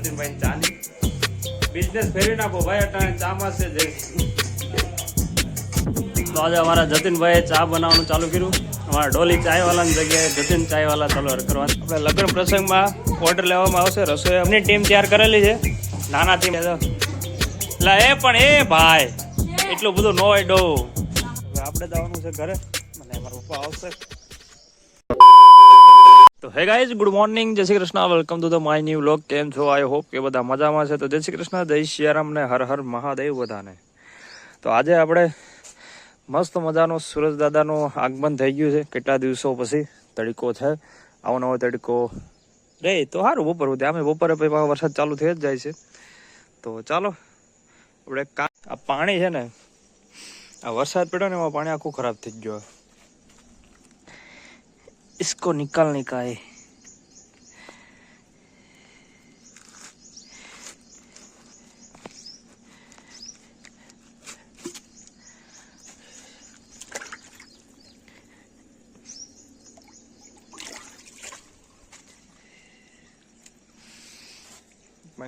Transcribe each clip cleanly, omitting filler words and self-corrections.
જતીનભાઈ ચાની બિઝનેસ ફેરવી નાખો ભાઈ, અટાણે ચામાં છે જય. તો આજે અમારા જતીનભાઈએ ચા બનાવવાનું ચાલુ કર્યું. અમારા ડોલી ચાયવાલાની જગ્યાએ જતીન ચાયવાલા ચાલુ કરવાનું. આપણે લગ્ન પ્રસંગમાં ઓર્ડર લેવામાં આવશે. રસોઈ એમની ટીમ તૈયાર કરેલી છે, નાના ટીમ. એટલે એ પણ એ ભાઈ એટલું બધું નો હોય ડો. આપણે જવાનું છે ઘરે, મને અમારા પપ્પા આવશે. તો હે ગાઈઝ, ગુડ મોર્નિંગ, જય Shri Krishna, welcome to the my new vlog. કેમ છો? આઈ હોપ કે બધા મજામાં છે. તો જય શ્રી કૃષ્ણ, જય સિયારામ ને હર હર મહાદેવ બધાને. તો આજે આપણે મસ્ત મજાનો સુરજ દાદાનું આગમન થઈ ગયું છે. કેટલા દિવસો પછી તડકો છે, આવો નવો તડકો રે તો સારું. બપોર સુધી આમે બપોરે પછી વરસાદ ચાલુ થઈ જ જાય છે. તો ચાલો આપણે આ પાણી છે ને, આ વરસાદ પડ્યો ને એમાં પાણી આખું ખરાબ થઈ ગયું. इसको निकालने का है.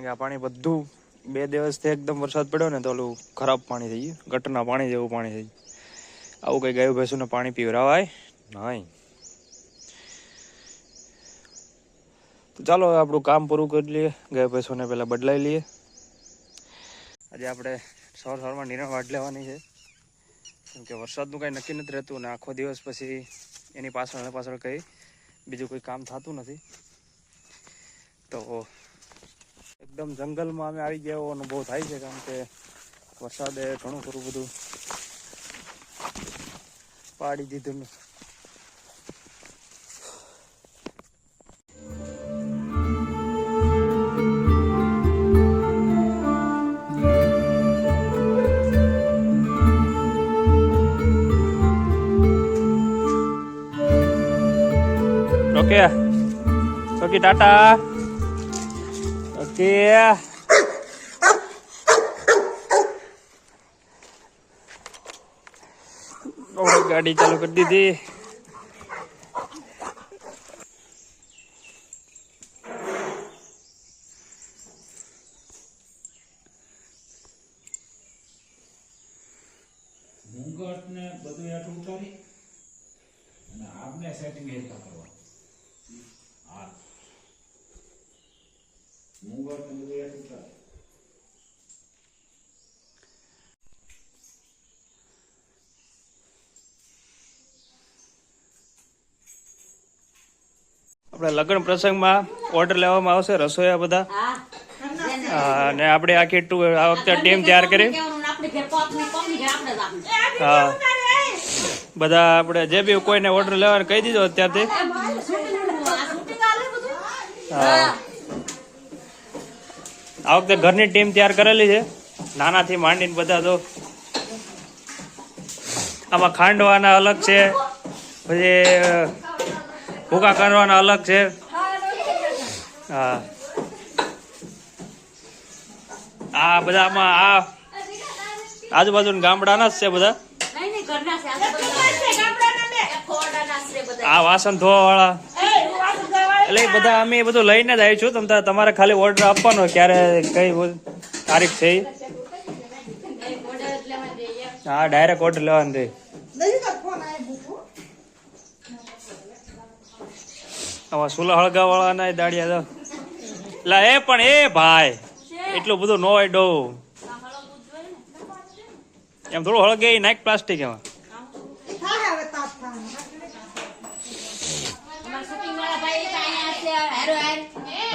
આ પાણી બધું 2 દિવસથી એકદમ વરસાદ પડ્યો ને તો ઓલું ખરાબ પાણી થઈ ગયું, ગટરના પાણી જેવું પાણી થઈ ગયું. આવું કઈ ગાયું ભેંસુને પાણી પીવરાવાય નહીં. તો ચાલો આપણું કામ પૂરું કરી લઈએ, ગાય ભેંસોને પહેલાં બદલાઈ લઈએ. આજે આપણે સવારમાં નિરણ વાટ લેવાની છે, કેમ કે વરસાદનું કાંઈ નક્કી નથી રહેતું ને આખો દિવસ પછી એની પાછળ કંઈ બીજું કોઈ કામ થતું નથી. તો એકદમ જંગલમાં અમે આવી ગયા એવો અનુભવ થાય છે, કારણ કે વરસાદે ઘણું ખરું બધું પાડી દીધું. Okay okay tata. ઓકે ગાડી ચાલુ કરી દીધી. મુંગટ ને બધું હેઠ ઉતારી અને આપને સેટિંગ હેઠ કરવા. હા મુંગટ ને બધું હેઠ ઉતારી. આપણે લગ્ન પ્રસંગમાં ઓર્ડર લેવામાં આવશે, રસોઈયા બધા. અને આપણે આખી આ વખતે ટીમ તૈયાર કરી. હા બધા આપણે જે બી કોઈને ઓર્ડર લેવાનું કહી દીધો અત્યારથી. હા આ વખતે ઘરની ટીમ તૈયાર કરેલી છે, નાનાથી માંડીને બધા. તો આમાં ખાંડવાના અલગ છે, પછી ભૂકા કરવાના અલગ છે. હા આ બધા આમાં આ આજુબાજુ ગામડાના જ છે બધા. આ વાસણ ધોવા વાળા એટલે એ બધા અમે બધું લઈને જ આવી છું. તમારે ખાલી ઓર્ડર આપવાનો ક્યારે કઈ તારીખ છે. હા ડાયરેક્ટ ઓર્ડર લેવાનું રહે. આમાં સુલા હળગા વાળા ના દાડિયા એટલે એ પણ એ ભાઈ એટલું બધું નો હોય ડો. એમ થોડું હળગે નાખ પ્લાસ્ટિક એમાં.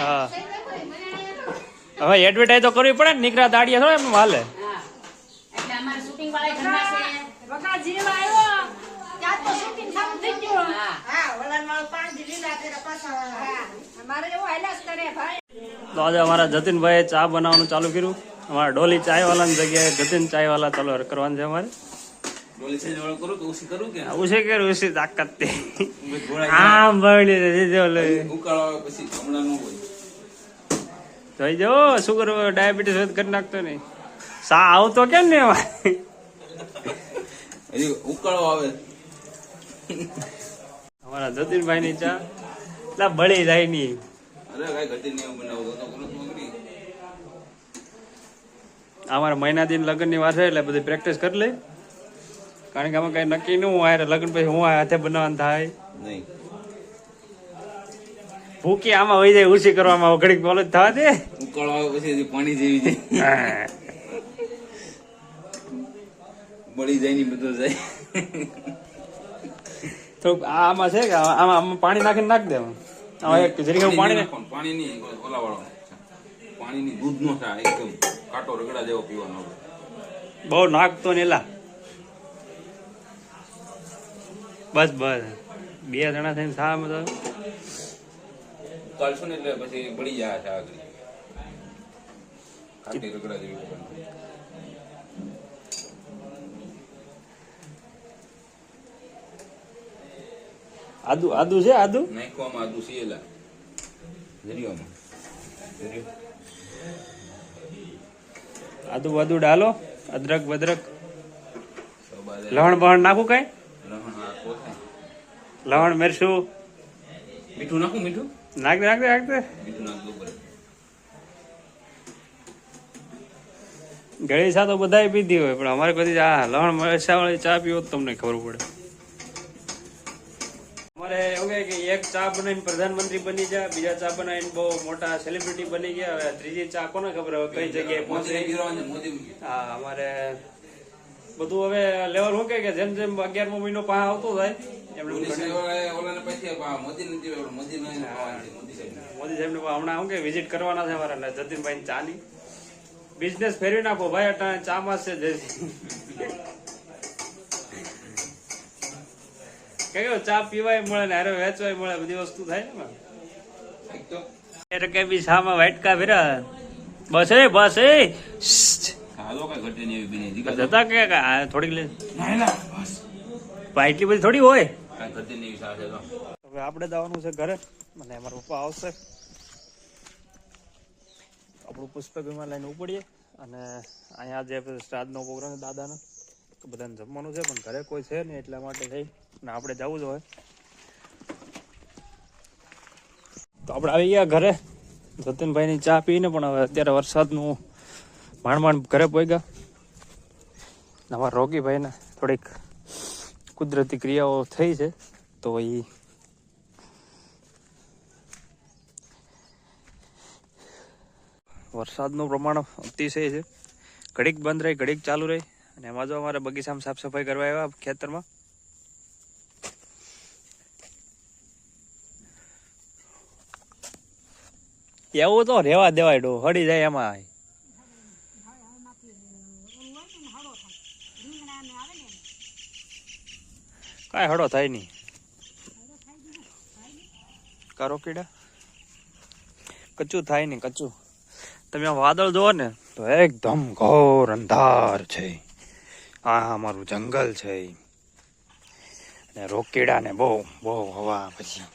હા હવે એડવર્ટાઈઝ તો કરવી પડે ને, નીકળ્યા દાડિયા થોડા એમ હાલે. તો આજે અમારા જતીનભાઈએ ચા બનાવવાનું ચાલુ કર્યું. અમારા ડોલી ચાયવાલાની જગ્યાએ જતીન ચાયવાલા ચાલુ કરવાનું છે અમારે. ઉસી તાકાત આમ ભણી જોઈ જો શું કરવું, ડાયાબિટીસ કરી નાખતો નહીં. સા આવતો કેમ ને એમાં ઉકાળો આવે. અમારા જતીનભાઈ ની ચા બળી જાય નહીં. અરે કઈ ઘટી નહીં બનાવતો તો અમારા મહિના દિન લગ્નની વાર છે એટલે બધી પ્રેક્ટિસ કરી લે, કારણ કે આમાં કઈ નક્કી ન હોય લગ્ન પછી હું હાથે બનાવવાનું થાય નહીં ભૂકી આમાં વહી જાય ઉછી કરવામાં ઘડીક બોલો થવા દે ઉકળવા પછી હજી પાણી જેવી જાય બળી જાય ની બધું જાય તો આમાં છે કે આમાં પાણી નાખીને નાખ દે આમાં એક જરીક એવું પાણી નાખવાનું. પાણી ની ઓલા વાળો પાણી ની દૂધ નો થાય એકદમ કાંટો રગડા જેવો પીવાનો બહુ નાખતો ને એલા બસ બસ 2 જણા થઈને થા મતલબ ચાલશું ને એટલે પછી બળી જાય છે આગળ કાંટી રગડા જેવી પીવાનું. આદુ આદુ છે આદુ નાખવામાં આદુ સિયેલા જરીઓમાં આદુ વાદુ ડાલો અદરક બદરક લવણ બહણ નાખું કઈ લવણ મિરચું મીઠું નાખું મીઠું નાખ દે નાખ દે નાખ દે મીઠું નાખ દો બરાબર. ગળી ચા તો બધાય પીધી હોય પણ અમારે કદી આ લવણ મરચા વાળી ચા પીવો તો તમને ખબર પડે. અમારે એવું કે એક ચા બનાવીને પ્રધાનમંત્રી બની જાય, બીજા ચા બનાવીને બહુ મોટા સેલિબ્રિટી બની ગયા, હવે ત્રીજી ચા કોને ખબર હવે કઈ જગ્યાએ પહોંચે. હા અમારે બધું હવે લેવલ શું કે જેમ જેમ 11મો મહિનો પાસે આવતો થાય એમ મોદી સાહેબ હમણાં શું કે વિઝિટ કરવાના છે અમારા જતીનભાઈ ચા ની બિઝનેસ ફેરવી નાખો ભાઈ, અટાણે ચા માં છે કે ચા પીવાય મળે ને હારે વેચવાય મળે, બધી વસ્તુ થાય ને કે બી શામાં વાટકા ફેરા બસ એ જતા કે થોડીક લે એટલી બધી થોડી હોય. હવે આપણે જવાનું છે ઘરે અને અમારા પપ્પા આવશે, આપણું પુષ્પક વિમાન લઈને ઉપડીએ અને અહીંયા જે શ્રાદ્ધનો પ્રોગ્રામ છે દાદાનો બધાને જમવાનું છે પણ ઘરે કોઈ છે નહીં એટલા માટે થઈ ને આપણે જવું જ હોય તો આપણે આવી ગયા ઘરે. જતીનભાઈની ચા પીને પણ હવે અત્યારે વરસાદનું માંડ ઘરે પહોંચ્યા. અમારા રોગીભાઈને થોડીક કુદરતી ક્રિયાઓ થઈ છે તો એ વરસાદનું પ્રમાણ અતિશય છે, ઘડીક બંધ રહી ઘડીક ચાલુ રહી અને એમાં જો અમારે બગીચામાં સાફ સફાઈ કરવા આવ્યા ખેતરમાં. એવું તો રેવા દેવાય ડો હડી જાય એમાં કાંઈ હડો થાય નહીં. કરો કીડા કચ્ચું થાય નહીં કચ્ચું. તમે આ વાદળ જોવો ને તો એકદમ ઘોર અંધાર છે, આ અમારું જંગલ છે અને રોકીડા ને બહુ હવા પછી